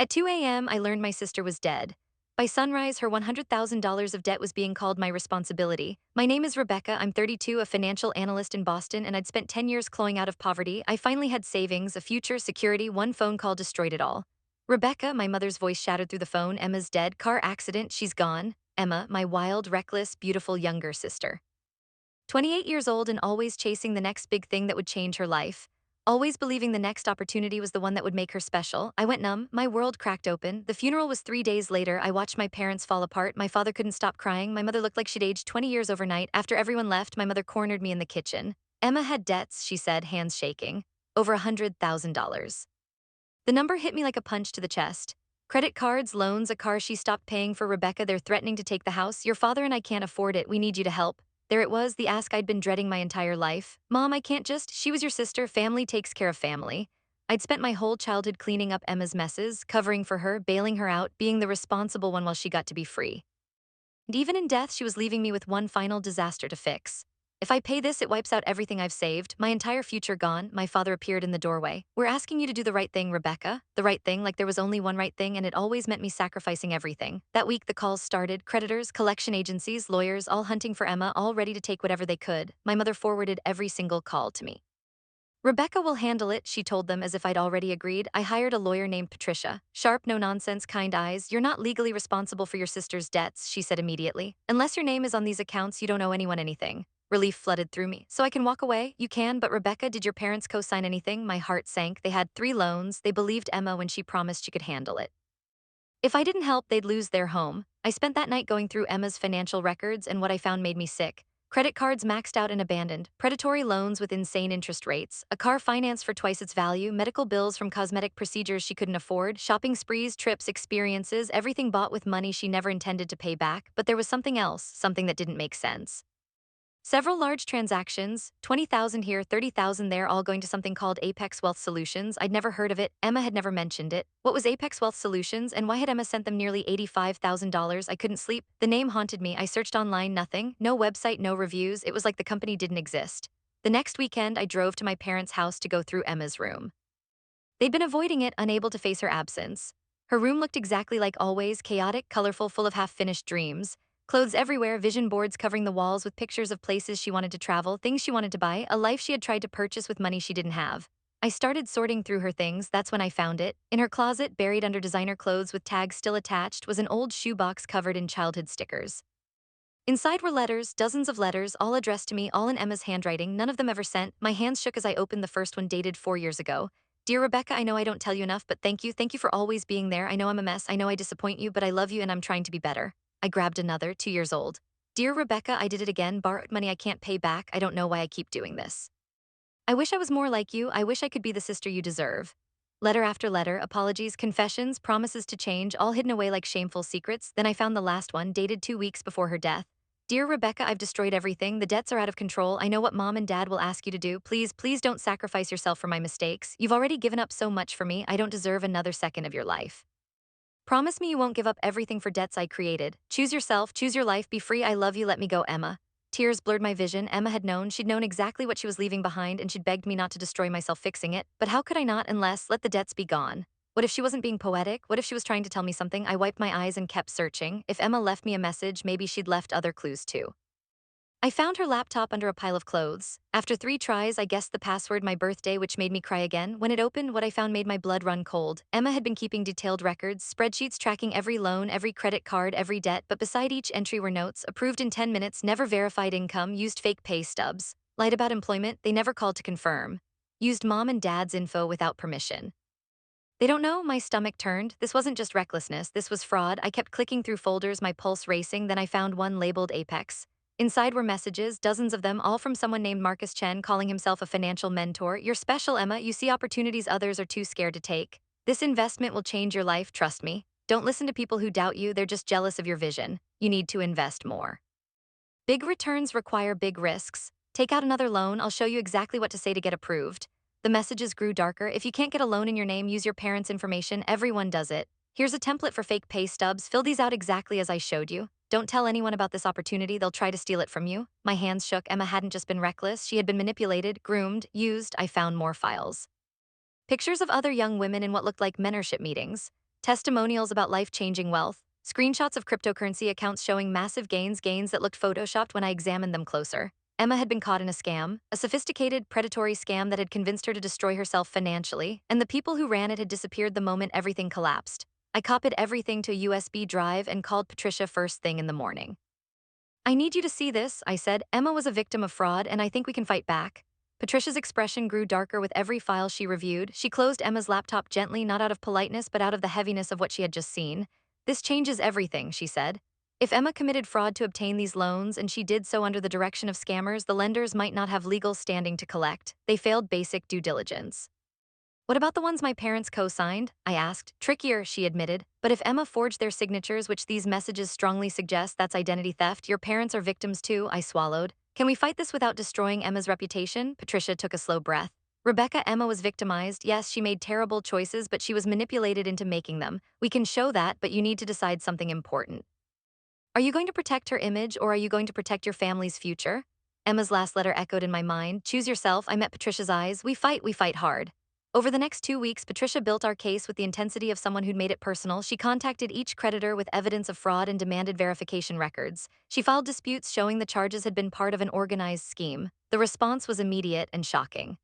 At 2 a.m., I learned my sister was dead. By sunrise, her $100,000 of debt was being called my responsibility. My name is Rebecca. I'm 32, a financial analyst in Boston, and I'd spent 10 years clawing out of poverty. I finally had savings, a future, security. One phone call destroyed it all. Rebecca, my mother's voice shattered through the phone. Emma's dead. Car accident. She's gone. Emma, my wild, reckless, beautiful younger sister. 28 years old and always chasing the next big thing that would change her life. Always believing the next opportunity was the one that would make her special. I went numb, my world cracked open. The funeral was 3 days later. I watched my parents fall apart. My father couldn't stop crying. My mother looked like she'd aged 20 years overnight. After everyone left, my mother cornered me in the kitchen. Emma had debts, she said, hands shaking. Over $100,000. The number hit me like a punch to the chest. Credit cards, loans, a car she stopped paying for. Rebecca, they're threatening to take the house. Your father and I can't afford it. We need you to help. There it was, the ask I'd been dreading my entire life. Mom, I can't just, she was your sister, family takes care of family. I'd spent my whole childhood cleaning up Emma's messes, covering for her, bailing her out, being the responsible one while she got to be free. And even in death, she was leaving me with one final disaster to fix. If I pay this, it wipes out everything I've saved, my entire future gone. My father appeared in the doorway. We're asking you to do the right thing, Rebecca. The right thing, like there was only one right thing, and it always meant me sacrificing everything. That week, the calls started. Creditors, collection agencies, lawyers, all hunting for Emma, all ready to take whatever they could. My mother forwarded every single call to me. Rebecca will handle it, she told them as if I'd already agreed. I hired a lawyer named Patricia. Sharp, no-nonsense, kind eyes. You're not legally responsible for your sister's debts, she said immediately. Unless your name is on these accounts, you don't owe anyone anything. Relief flooded through me. So I can walk away? You can, but Rebecca, did your parents co-sign anything? My heart sank. They had 3 loans. They believed Emma when she promised she could handle it. If I didn't help, they'd lose their home. I spent that night going through Emma's financial records, and what I found made me sick. Credit cards maxed out and abandoned, predatory loans with insane interest rates, a car financed for twice its value, medical bills from cosmetic procedures she couldn't afford, shopping sprees, trips, experiences, everything bought with money she never intended to pay back. But there was something else, something that didn't make sense. Several large transactions, 20,000 here, 30,000 there, all going to something called Apex Wealth Solutions. I'd never heard of it. Emma had never mentioned it. What was Apex Wealth Solutions, and why had Emma sent them nearly $85,000? I couldn't sleep. The name haunted me. I searched online, nothing. No website, no reviews. It was like the company didn't exist. The next weekend, I drove to my parents' house to go through Emma's room. They'd been avoiding it, unable to face her absence. Her room looked exactly like always, chaotic, colorful, full of half-finished dreams. Clothes everywhere, vision boards covering the walls with pictures of places she wanted to travel, things she wanted to buy, a life she had tried to purchase with money she didn't have. I started sorting through her things. That's when I found it. In her closet, buried under designer clothes with tags still attached, was an old shoebox covered in childhood stickers. Inside were letters, dozens of letters, all addressed to me, all in Emma's handwriting, none of them ever sent. My hands shook as I opened the first one, dated 4 years ago. Dear Rebecca, I know I don't tell you enough, but thank you. Thank you for always being there. I know I'm a mess. I know I disappoint you, but I love you and I'm trying to be better. I grabbed another, 2 years old. Dear Rebecca, I did it again, borrowed money I can't pay back. I don't know why I keep doing this. I wish I was more like you. I wish I could be the sister you deserve. Letter after letter, apologies, confessions, promises to change, all hidden away like shameful secrets. Then I found the last one, dated 2 weeks before her death. Dear Rebecca, I've destroyed everything. The debts are out of control. I know what mom and dad will ask you to do. Please, please don't sacrifice yourself for my mistakes. You've already given up so much for me. I don't deserve another second of your life. Promise me you won't give up everything for debts I created. Choose yourself, choose your life, be free. I love you, let me go, Emma. Tears blurred my vision. Emma had known. She'd known exactly what she was leaving behind, and she'd begged me not to destroy myself fixing it. But how could I not unless let the debts be gone? What if she wasn't being poetic? What if she was trying to tell me something? I wiped my eyes and kept searching. If Emma left me a message, maybe she'd left other clues too. I found her laptop under a pile of clothes. After 3 tries, I guessed the password, my birthday, which made me cry again. When it opened, what I found made my blood run cold. Emma had been keeping detailed records, spreadsheets tracking every loan, every credit card, every debt, but beside each entry were notes, approved in 10 minutes, never verified income, used fake pay stubs. Lied about employment, they never called to confirm. Used mom and dad's info without permission. They don't know, my stomach turned. This wasn't just recklessness, this was fraud. I kept clicking through folders, my pulse racing, then I found one labeled Apex. Inside were messages, dozens of them, all from someone named Marcus Chen calling himself a financial mentor. You're special, Emma. You see opportunities others are too scared to take. This investment will change your life, trust me. Don't listen to people who doubt you, they're just jealous of your vision. You need to invest more. Big returns require big risks. Take out another loan, I'll show you exactly what to say to get approved. The messages grew darker. If you can't get a loan in your name, use your parents' information. Everyone does it. Here's a template for fake pay stubs. Fill these out exactly as I showed you. Don't tell anyone about this opportunity, they'll try to steal it from you. My hands shook. Emma hadn't just been reckless, she had been manipulated, groomed, used. I found more files. Pictures of other young women in what looked like mentorship meetings. testimonials about life-changing wealth, screenshots of cryptocurrency accounts showing massive gains that looked photoshopped when I examined them closer. Emma had been caught in a scam, a sophisticated, predatory scam that had convinced her to destroy herself financially, and the people who ran it had disappeared the moment everything collapsed. I copied everything to a USB drive and called Patricia first thing in the morning. I need you to see this, I said. Emma was a victim of fraud, and I think we can fight back. Patricia's expression grew darker with every file she reviewed. She closed Emma's laptop gently, not out of politeness, but out of the heaviness of what she had just seen. This changes everything, she said. If Emma committed fraud to obtain these loans, and she did so under the direction of scammers, the lenders might not have legal standing to collect. They failed basic due diligence. What about the ones my parents co-signed? I asked. Trickier, she admitted. But if Emma forged their signatures, which these messages strongly suggest, that's identity theft. Your parents are victims too, I swallowed. Can we fight this without destroying Emma's reputation? Patricia took a slow breath. Rebecca, Emma was victimized. Yes, she made terrible choices, but she was manipulated into making them. We can show that, but you need to decide something important. Are you going to protect her image, or are you going to protect your family's future? Emma's last letter echoed in my mind. Choose yourself. I met Patricia's eyes. We fight hard. Over the next 2 weeks, Patricia built our case with the intensity of someone who'd made it personal. She contacted each creditor with evidence of fraud and demanded verification records. She filed disputes showing the charges had been part of an organized scheme. The response was immediate and shocking.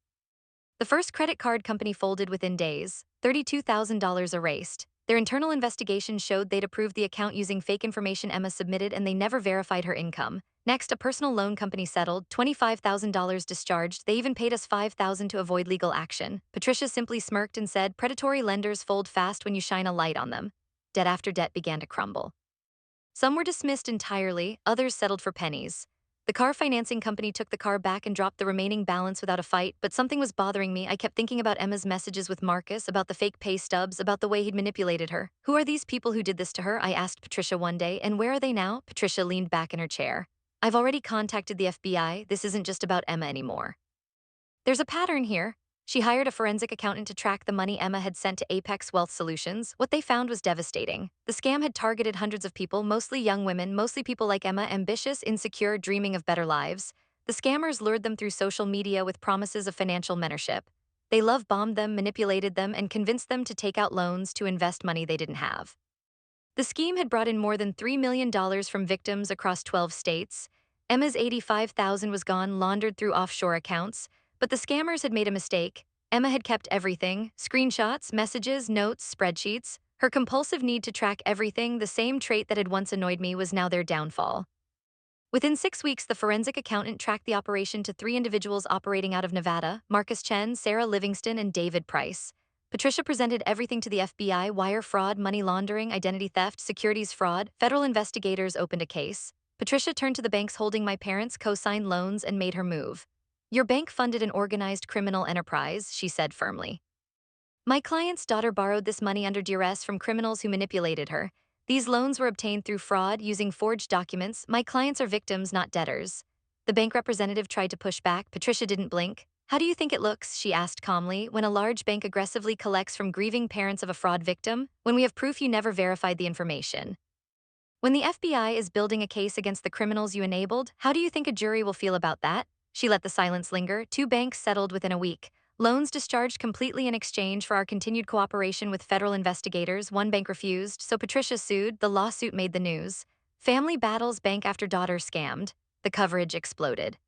The first credit card company folded within days, $32,000 erased. Their internal investigation showed they'd approved the account using fake information Emma submitted, and they never verified her income. Next, a personal loan company settled, $25,000 discharged. They even paid us $5,000 to avoid legal action. Patricia simply smirked and said, predatory lenders fold fast when you shine a light on them. Debt after debt began to crumble. Some were dismissed entirely, others settled for pennies. The car financing company took the car back and dropped the remaining balance without a fight, but something was bothering me. I kept thinking about Emma's messages with Marcus, about the fake pay stubs, about the way he'd manipulated her. Who are these people who did this to her? I asked Patricia one day, and where are they now? Patricia leaned back in her chair. I've already contacted the FBI. This isn't just about Emma anymore. There's a pattern here. She hired a forensic accountant to track the money Emma had sent to Apex Wealth Solutions. What they found was devastating. The scam had targeted hundreds of people, mostly young women, mostly people like Emma, ambitious, insecure, dreaming of better lives. The scammers lured them through social media with promises of financial mentorship. They love-bombed them, manipulated them, and convinced them to take out loans to invest money they didn't have. The scheme had brought in more than $3 million from victims across 12 states. Emma's $85,000 was gone, laundered through offshore accounts. But the scammers had made a mistake. Emma had kept everything: screenshots, messages, notes, spreadsheets. Her compulsive need to track everything, the same trait that had once annoyed me, was now their downfall. Within 6 weeks, the forensic accountant tracked the operation to 3 individuals operating out of Nevada: Marcus Chen, Sarah Livingston, and David Price. Patricia presented everything to the FBI: wire fraud, money laundering, identity theft, securities fraud. Federal investigators opened a case. Patricia turned to the banks holding my parents' co-signed loans and made her move. Your bank funded an organized criminal enterprise, she said firmly. My client's daughter borrowed this money under duress from criminals who manipulated her. These loans were obtained through fraud, using forged documents. My clients are victims, not debtors. The bank representative tried to push back. Patricia didn't blink. How do you think it looks, she asked calmly, when a large bank aggressively collects from grieving parents of a fraud victim, when we have proof you never verified the information? When the FBI is building a case against the criminals you enabled, how do you think a jury will feel about that? She let the silence linger. 2 banks settled within a week. Loans discharged completely in exchange for our continued cooperation with federal investigators. 1 bank refused, so Patricia sued. The lawsuit made the news. Family battles, bank after daughter scammed. The coverage exploded.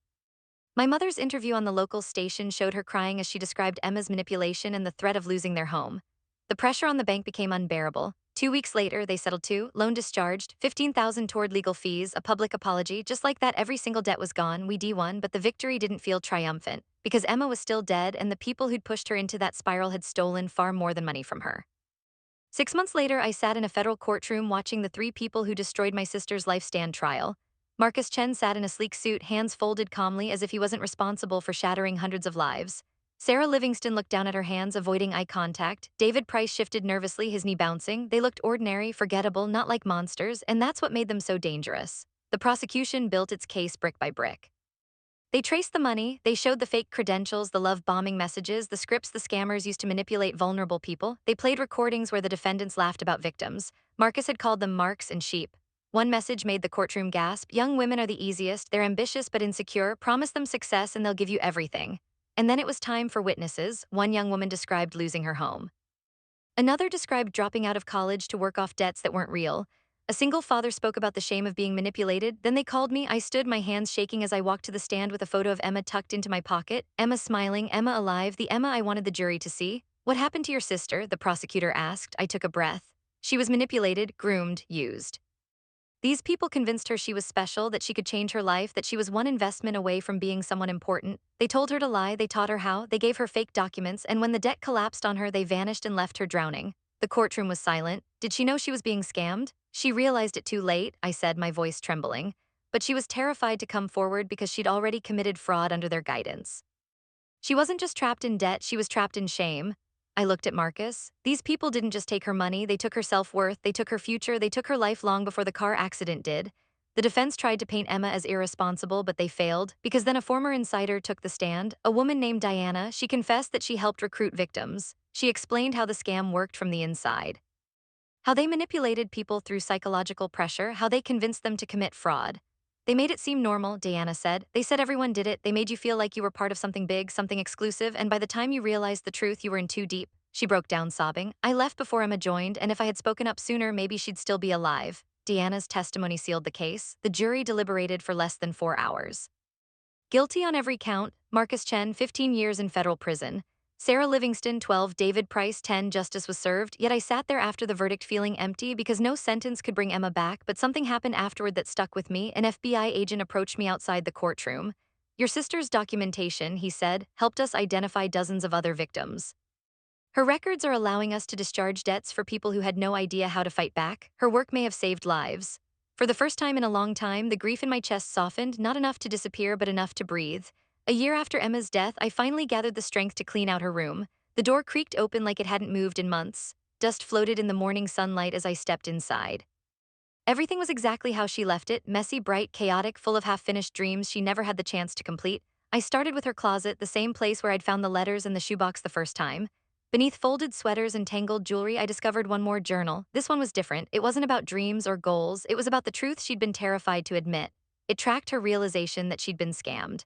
My mother's interview on the local station showed her crying as she described Emma's manipulation and the threat of losing their home. The pressure on the bank became unbearable. 2 weeks later, they settled too. Loan discharged, $15,000 toward legal fees, a public apology. Just like that, every single debt was gone. We D1, but the victory didn't feel triumphant, because Emma was still dead, and the people who'd pushed her into that spiral had stolen far more than money from her. 6 months later, I sat in a federal courtroom watching the 3 people who destroyed my sister's life stand trial. Marcus Chen sat in a sleek suit, hands folded calmly as if he wasn't responsible for shattering hundreds of lives. Sarah Livingston looked down at her hands, avoiding eye contact. David Price shifted nervously, his knee bouncing. They looked ordinary, forgettable, not like monsters, and that's what made them so dangerous. The prosecution built its case brick by brick. They traced the money, they showed the fake credentials, the love-bombing messages, the scripts the scammers used to manipulate vulnerable people. They played recordings where the defendants laughed about victims. Marcus had called them marks and sheep. One message made the courtroom gasp: young women are the easiest, they're ambitious but insecure, promise them success and they'll give you everything. And then it was time for witnesses. One young woman described losing her home. Another described dropping out of college to work off debts that weren't real. A single father spoke about the shame of being manipulated. Then they called me. I stood, my hands shaking as I walked to the stand with a photo of Emma tucked into my pocket. Emma smiling, Emma alive, the Emma I wanted the jury to see. What happened to your sister? The prosecutor asked. I took a breath. She was manipulated, groomed, used. These people convinced her she was special, that she could change her life, that she was one investment away from being someone important. They told her to lie, they taught her how, they gave her fake documents, and when the debt collapsed on her, they vanished and left her drowning. The courtroom was silent. Did she know she was being scammed? She realized it too late, I said, my voice trembling. But she was terrified to come forward because she'd already committed fraud under their guidance. She wasn't just trapped in debt, she was trapped in shame. I looked at Marcus. These people didn't just take her money, they took her self-worth, they took her future, they took her life long before the car accident did. The defense tried to paint Emma as irresponsible, but they failed, because then a former insider took the stand, a woman named Diana. She confessed that she helped recruit victims. She explained how the scam worked from the inside. How they manipulated people through psychological pressure, how they convinced them to commit fraud. They made it seem normal, Diana said. They said everyone did it, they made you feel like you were part of something big, something exclusive, and by the time you realized the truth, you were in too deep. She broke down sobbing. I left before Emma joined, and if I had spoken up sooner, maybe she'd still be alive. Diana's testimony sealed the case. The jury deliberated for less than 4 hours. Guilty on every count, Marcus Chen, 15 years in federal prison. Sarah Livingston, 12, David Price, 10, justice was served, yet I sat there after the verdict feeling empty because no sentence could bring Emma back, but something happened afterward that stuck with me. An FBI agent approached me outside the courtroom. Your sister's documentation, he said, helped us identify dozens of other victims. Her records are allowing us to discharge debts for people who had no idea how to fight back. Her work may have saved lives. For the first time in a long time, the grief in my chest softened, not enough to disappear, but enough to breathe. A year after Emma's death, I finally gathered the strength to clean out her room. The door creaked open like it hadn't moved in months. Dust floated in the morning sunlight as I stepped inside. Everything was exactly how she left it, messy, bright, chaotic, full of half-finished dreams she never had the chance to complete. I started with her closet, the same place where I'd found the letters and the shoebox the first time. Beneath folded sweaters and tangled jewelry, I discovered one more journal. This one was different. It wasn't about dreams or goals. It was about the truth she'd been terrified to admit. It tracked her realization that she'd been scammed.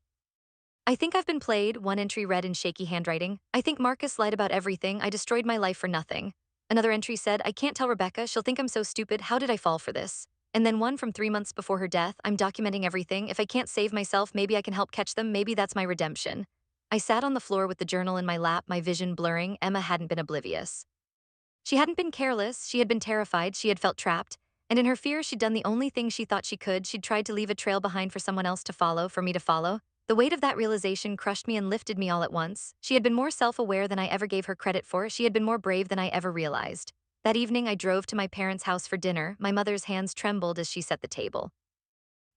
I think I've been played, one entry read in shaky handwriting. I think Marcus lied about everything. I destroyed my life for nothing. Another entry said, I can't tell Rebecca. She'll think I'm so stupid. How did I fall for this? And then one from 3 months before her death. I'm documenting everything. If I can't save myself, maybe I can help catch them. Maybe that's my redemption. I sat on the floor with the journal in my lap, my vision blurring. Emma hadn't been oblivious. She hadn't been careless. She had been terrified. She had felt trapped. And in her fear, she'd done the only thing she thought she could. She'd tried to leave a trail behind for someone else to follow, for me to follow. The weight of that realization crushed me and lifted me all at once. She had been more self-aware than I ever gave her credit for. She had been more brave than I ever realized. That evening, I drove to my parents' house for dinner. My mother's hands trembled as she set the table.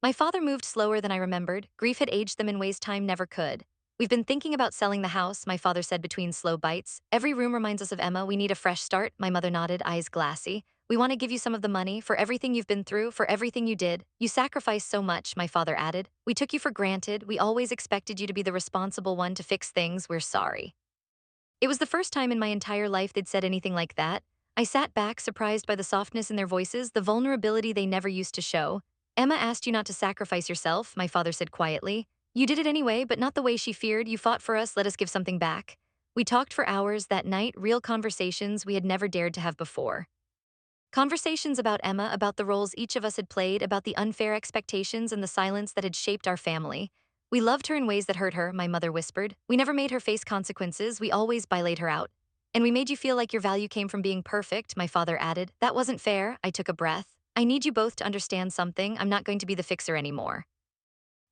My father moved slower than I remembered. Grief had aged them in ways time never could. We've been thinking about selling the house, my father said between slow bites. Every room reminds us of Emma. We need a fresh start, my mother nodded, eyes glassy. We want to give you some of the money for everything you've been through, for everything you did. You sacrificed so much, my father added. We took you for granted. We always expected you to be the responsible one to fix things. We're sorry. It was the first time in my entire life they'd said anything like that. I sat back, surprised by the softness in their voices, the vulnerability they never used to show. Emma asked you not to sacrifice yourself, my father said quietly. You did it anyway, but not the way she feared. You fought for us, let us give something back. We talked for hours that night, real conversations we had never dared to have before. Conversations about Emma, about the roles each of us had played, about the unfair expectations and the silence that had shaped our family. We loved her in ways that hurt her, my mother whispered. We never made her face consequences, we always laid her out. And we made you feel like your value came from being perfect, my father added. That wasn't fair, I took a breath. I need you both to understand something. I'm not going to be the fixer anymore.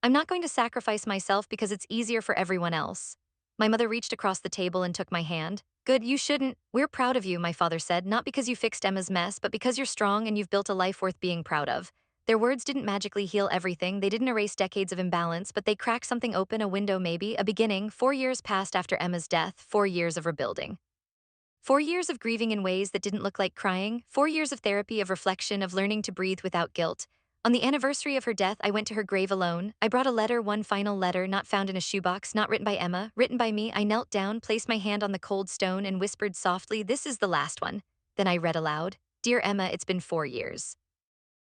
I'm not going to sacrifice myself because it's easier for everyone else. My mother reached across the table and took my hand. Good, you shouldn't. We're proud of you, my father said, not because you fixed Emma's mess, but because you're strong and you've built a life worth being proud of. Their words didn't magically heal everything, they didn't erase decades of imbalance, but they cracked something open, a window maybe, a beginning. 4 years passed after Emma's death, 4 years of rebuilding. 4 years of grieving in ways that didn't look like crying, 4 years of therapy, of reflection, of learning to breathe without guilt. On the anniversary of her death, I went to her grave alone. I brought a letter, one final letter, not found in a shoebox, not written by Emma, written by me. I knelt down, placed my hand on the cold stone, and whispered softly, "This is the last one." Then I read aloud, "Dear Emma, it's been 4 years.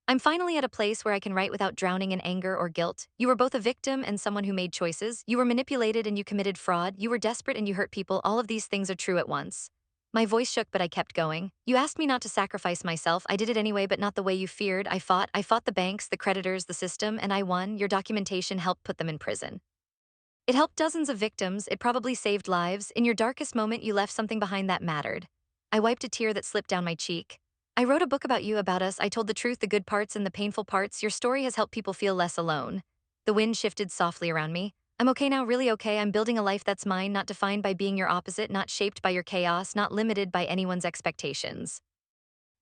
I'm finally at a place where I can write without drowning in anger or guilt. You were both a victim and someone who made choices. You were manipulated and you committed fraud. You were desperate and you hurt people. All of these things are true at once. My voice shook, but I kept going. You asked me not to sacrifice myself. I did it anyway, but not the way you feared. I fought. I fought the banks, the creditors, the system, and I won. Your documentation helped put them in prison. It helped dozens of victims. It probably saved lives. In your darkest moment, you left something behind that mattered. I wiped a tear that slipped down my cheek. I wrote a book about you, about us. I told the truth, the good parts and the painful parts. Your story has helped people feel less alone. The wind shifted softly around me. I'm okay now, really okay. I'm building a life that's mine, not defined by being your opposite, not shaped by your chaos, not limited by anyone's expectations.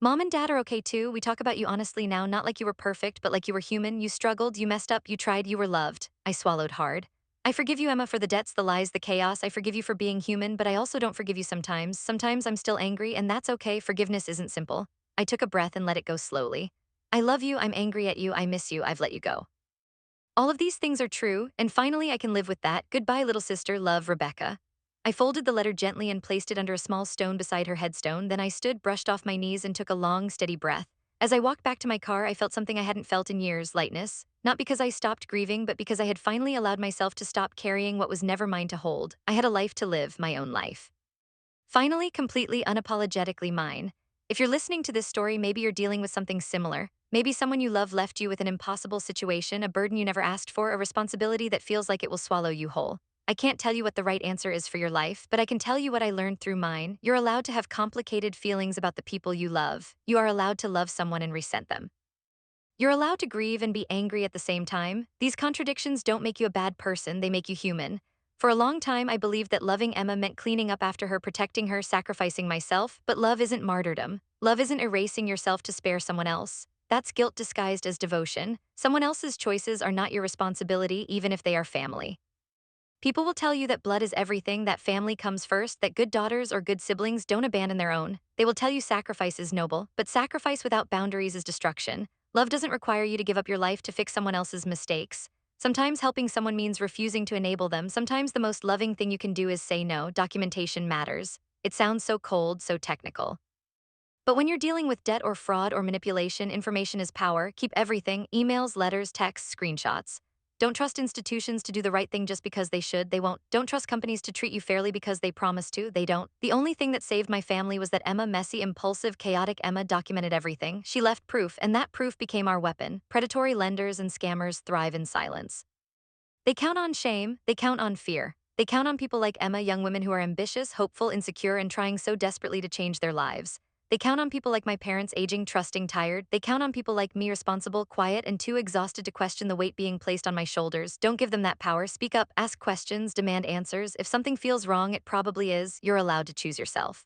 Mom and dad are okay too. We talk about you honestly now, not like you were perfect, but like you were human. You struggled, you messed up, you tried, you were loved. I swallowed hard. I forgive you, Emma, for the debts, the lies, the chaos. I forgive you for being human, but I also don't forgive you sometimes. Sometimes I'm still angry, and that's okay. Forgiveness isn't simple. I took a breath and let it go slowly. I love you, I'm angry at you, I miss you, I've let you go. All of these things are true, and finally I can live with that. Goodbye, little sister, love, Rebecca. I folded the letter gently and placed it under a small stone beside her headstone. Then I stood, brushed off my knees, and took a long, steady breath. As I walked back to my car, I felt something I hadn't felt in years, lightness. Not because I stopped grieving, but because I had finally allowed myself to stop carrying what was never mine to hold. I had a life to live, my own life. Finally, completely unapologetically mine. If you're listening to this story, maybe you're dealing with something similar. Maybe someone you love left you with an impossible situation, a burden you never asked for, a responsibility that feels like it will swallow you whole. I can't tell you what the right answer is for your life, but I can tell you what I learned through mine. You're allowed to have complicated feelings about the people you love. You are allowed to love someone and resent them. You're allowed to grieve and be angry at the same time. These contradictions don't make you a bad person, they make you human. For a long time, I believed that loving Emma meant cleaning up after her, protecting her, sacrificing myself, but love isn't martyrdom. Love isn't erasing yourself to spare someone else. That's guilt disguised as devotion. Someone else's choices are not your responsibility, even if they are family. People will tell you that blood is everything, that family comes first, that good daughters or good siblings don't abandon their own. They will tell you sacrifice is noble, but sacrifice without boundaries is destruction. Love doesn't require you to give up your life to fix someone else's mistakes. Sometimes helping someone means refusing to enable them. Sometimes the most loving thing you can do is say no. Documentation matters. It sounds so cold, so technical. But when you're dealing with debt or fraud or manipulation, information is power. Keep everything: emails, letters, texts, screenshots. Don't trust institutions to do the right thing just because they should, they won't. Don't trust companies to treat you fairly because they promise to, they don't. The only thing that saved my family was that Emma, messy, impulsive, chaotic Emma, documented everything. She left proof, and that proof became our weapon. Predatory lenders and scammers thrive in silence. They count on shame, they count on fear. They count on people like Emma, young women who are ambitious, hopeful, insecure, and trying so desperately to change their lives. They count on people like my parents, aging, trusting, tired. They count on people like me, responsible, quiet, and too exhausted to question the weight being placed on my shoulders. Don't give them that power. Speak up, ask questions, demand answers. If something feels wrong, it probably is. You're allowed to choose yourself.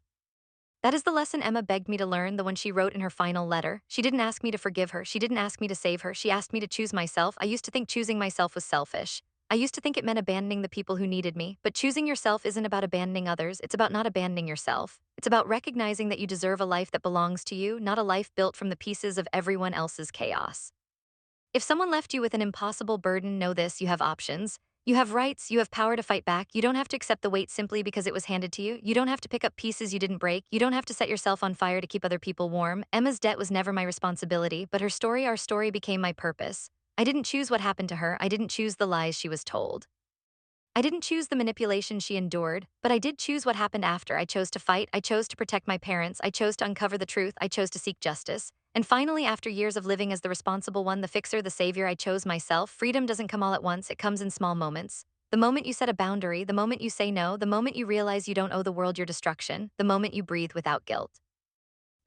That is the lesson Emma begged me to learn, the one she wrote in her final letter. She didn't ask me to forgive her. She didn't ask me to save her. She asked me to choose myself. I used to think choosing myself was selfish. I used to think it meant abandoning the people who needed me. But choosing yourself isn't about abandoning others. It's about not abandoning yourself. It's about recognizing that you deserve a life that belongs to you, not a life built from the pieces of everyone else's chaos. If someone left you with an impossible burden, know this: you have options. You have rights, you have power to fight back. You don't have to accept the weight simply because it was handed to you. You don't have to pick up pieces you didn't break. You don't have to set yourself on fire to keep other people warm. Emma's debt was never my responsibility, but her story, our story, became my purpose. I didn't choose what happened to her. I didn't choose the lies she was told. I didn't choose the manipulation she endured, but I did choose what happened after. I chose to fight, I chose to protect my parents, I chose to uncover the truth, I chose to seek justice. And finally, after years of living as the responsible one, the fixer, the savior, I chose myself. Freedom doesn't come all at once, it comes in small moments. The moment you set a boundary, the moment you say no, the moment you realize you don't owe the world your destruction, the moment you breathe without guilt.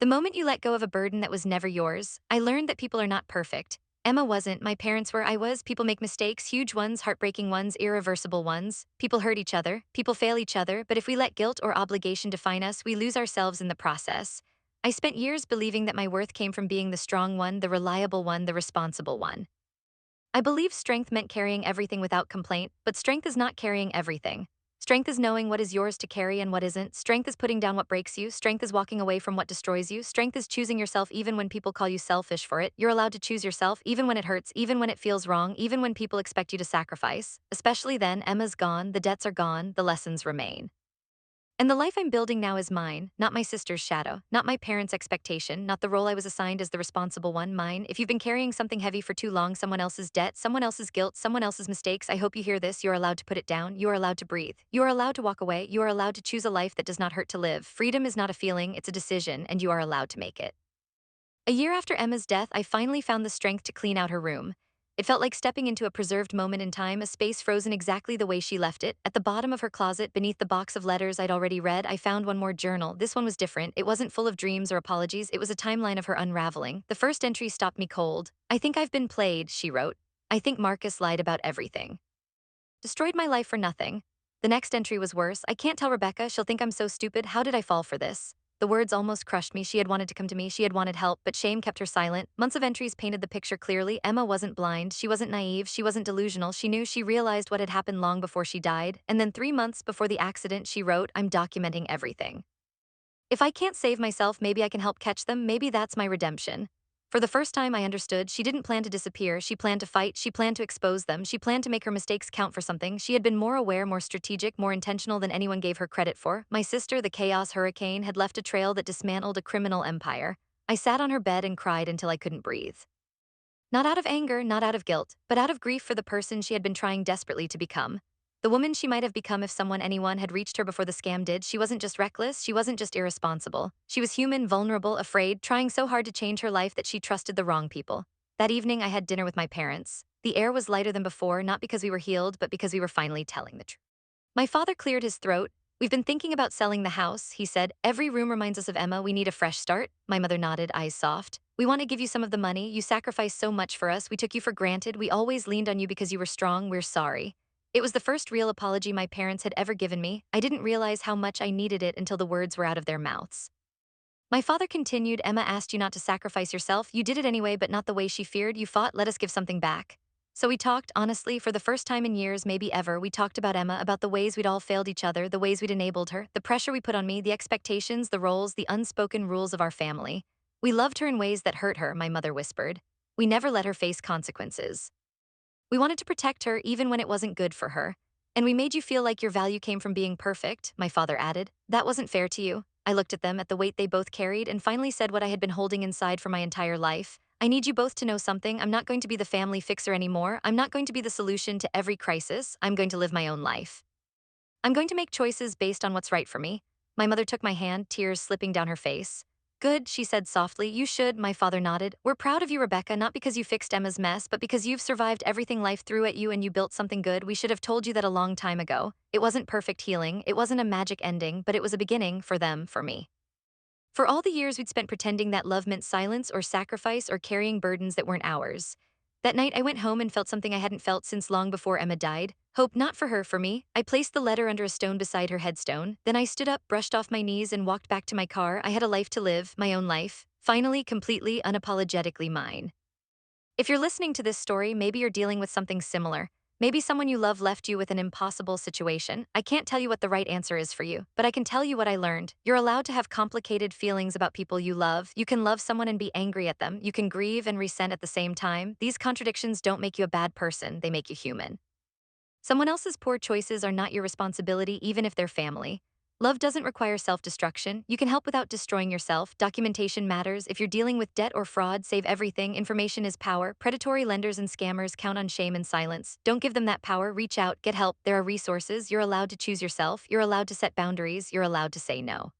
The moment you let go of a burden that was never yours. I learned that people are not perfect. Emma wasn't, my parents were, I was. People make mistakes, huge ones, heartbreaking ones, irreversible ones. People hurt each other, people fail each other, but if we let guilt or obligation define us, we lose ourselves in the process. I spent years believing that my worth came from being the strong one, the reliable one, the responsible one. I believed strength meant carrying everything without complaint, but strength is not carrying everything. Strength is knowing what is yours to carry and what isn't. Strength is putting down what breaks you. Strength is walking away from what destroys you. Strength is choosing yourself even when people call you selfish for it. You're allowed to choose yourself even when it hurts, even when it feels wrong, even when people expect you to sacrifice. Especially then, Emma's gone, the debts are gone, the lessons remain. And the life I'm building now is mine, not my sister's shadow, not my parents' expectation, not the role I was assigned as the responsible one, mine. If you've been carrying something heavy for too long, someone else's debt, someone else's guilt, someone else's mistakes, I hope you hear this. You are allowed to put it down. You are allowed to breathe. You are allowed to walk away. You are allowed to choose a life that does not hurt to live. Freedom is not a feeling, it's a decision, and you are allowed to make it. A year after Emma's death, I finally found the strength to clean out her room. It felt like stepping into a preserved moment in time, a space frozen exactly the way she left it. At the bottom of her closet, beneath the box of letters I'd already read, I found one more journal. This one was different. It wasn't full of dreams or apologies, it was a timeline of her unraveling. The first entry stopped me cold. "I think I've been played," she wrote. "I think Marcus lied about everything. Destroyed my life for nothing." The next entry was worse. "I can't tell Rebecca, she'll think I'm so stupid. How did I fall for this?" The words almost crushed me. She had wanted to come to me, she had wanted help, but shame kept her silent. Months of entries painted the picture clearly. Emma wasn't blind, she wasn't naive, she wasn't delusional. She knew, she realized what had happened long before she died. And then 3 months before the accident, she wrote, "I'm documenting everything. If I can't save myself, maybe I can help catch them, maybe that's my redemption." For the first time, I understood she didn't plan to disappear, she planned to fight, she planned to expose them, she planned to make her mistakes count for something. She had been more aware, more strategic, more intentional than anyone gave her credit for. My sister, the chaos hurricane, had left a trail that dismantled a criminal empire. I sat on her bed and cried until I couldn't breathe. Not out of anger, not out of guilt, but out of grief for the person she had been trying desperately to become. The woman she might have become if anyone had reached her before the scam did. She wasn't just reckless, she wasn't just irresponsible. She was human, vulnerable, afraid, trying so hard to change her life that she trusted the wrong people. That evening, I had dinner with my parents. The air was lighter than before, not because we were healed, but because we were finally telling the truth. My father cleared his throat. "We've been thinking about selling the house," he said. "Every room reminds us of Emma. We need a fresh start." My mother nodded, eyes soft. "We want to give you some of the money. You sacrificed so much for us. We took you for granted. We always leaned on you because you were strong. We're sorry." It was the first real apology my parents had ever given me. I didn't realize how much I needed it until the words were out of their mouths. My father continued, "Emma asked you not to sacrifice yourself. You did it anyway, but not the way she feared. You fought. Let us give something back." So we talked, honestly, for the first time in years, maybe ever. We talked about Emma, about the ways we'd all failed each other, the ways we'd enabled her, the pressure we put on me, the expectations, the roles, the unspoken rules of our family. "We loved her in ways that hurt her," my mother whispered. "We never let her face consequences. We wanted to protect her even when it wasn't good for her. And we made you feel like your value came from being perfect," my father added. "That wasn't fair to you." I looked at them, at the weight they both carried, and finally said what I had been holding inside for my entire life. "I need you both to know something. I'm not going to be the family fixer anymore. I'm not going to be the solution to every crisis. I'm going to live my own life. I'm going to make choices based on what's right for me." My mother took my hand, tears slipping down her face. "Good," she said softly. "You should," my father nodded. "We're proud of you, Rebecca, not because you fixed Emma's mess, but because you've survived everything life threw at you and you built something good. We should have told you that a long time ago. It wasn't perfect healing, it wasn't a magic ending, but it was a beginning for them, for me." For all the years we'd spent pretending that love meant silence or sacrifice or carrying burdens that weren't ours. That night I went home and felt something I hadn't felt since long before Emma died. Hope, not for her, for me. I placed the letter under a stone beside her headstone. Then I stood up, brushed off my knees, and walked back to my car. I had a life to live, my own life. Finally, completely, unapologetically mine. If you're listening to this story, maybe you're dealing with something similar. Maybe someone you love left you with an impossible situation. I can't tell you what the right answer is for you, but I can tell you what I learned. You're allowed to have complicated feelings about people you love. You can love someone and be angry at them. You can grieve and resent at the same time. These contradictions don't make you a bad person, they make you human. Someone else's poor choices are not your responsibility, even if they're family. Love doesn't require self-destruction. You can help without destroying yourself. Documentation matters. If you're dealing with debt or fraud, save everything. Information is power. Predatory lenders and scammers count on shame and silence. Don't give them that power. Reach out, get help. There are resources. You're allowed to choose yourself. You're allowed to set boundaries. You're allowed to say no.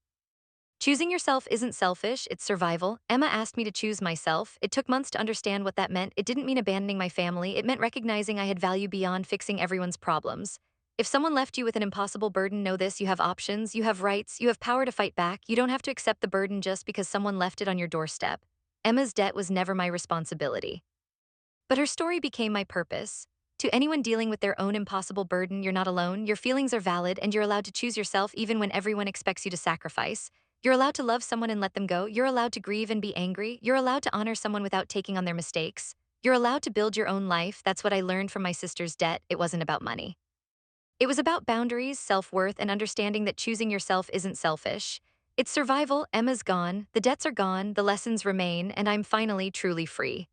Choosing yourself isn't selfish, it's survival. Emma asked me to choose myself. It took months to understand what that meant. It didn't mean abandoning my family. It meant recognizing I had value beyond fixing everyone's problems. If someone left you with an impossible burden, know this: you have options, you have rights, you have power to fight back. You don't have to accept the burden just because someone left it on your doorstep. Emma's debt was never my responsibility. But her story became my purpose. To anyone dealing with their own impossible burden, you're not alone. Your feelings are valid, and you're allowed to choose yourself even when everyone expects you to sacrifice. You're allowed to love someone and let them go. You're allowed to grieve and be angry. You're allowed to honor someone without taking on their mistakes. You're allowed to build your own life. That's what I learned from my sister's debt. It wasn't about money. It was about boundaries, self-worth, and understanding that choosing yourself isn't selfish. It's survival. Emma's gone, the debts are gone, the lessons remain, and I'm finally truly free.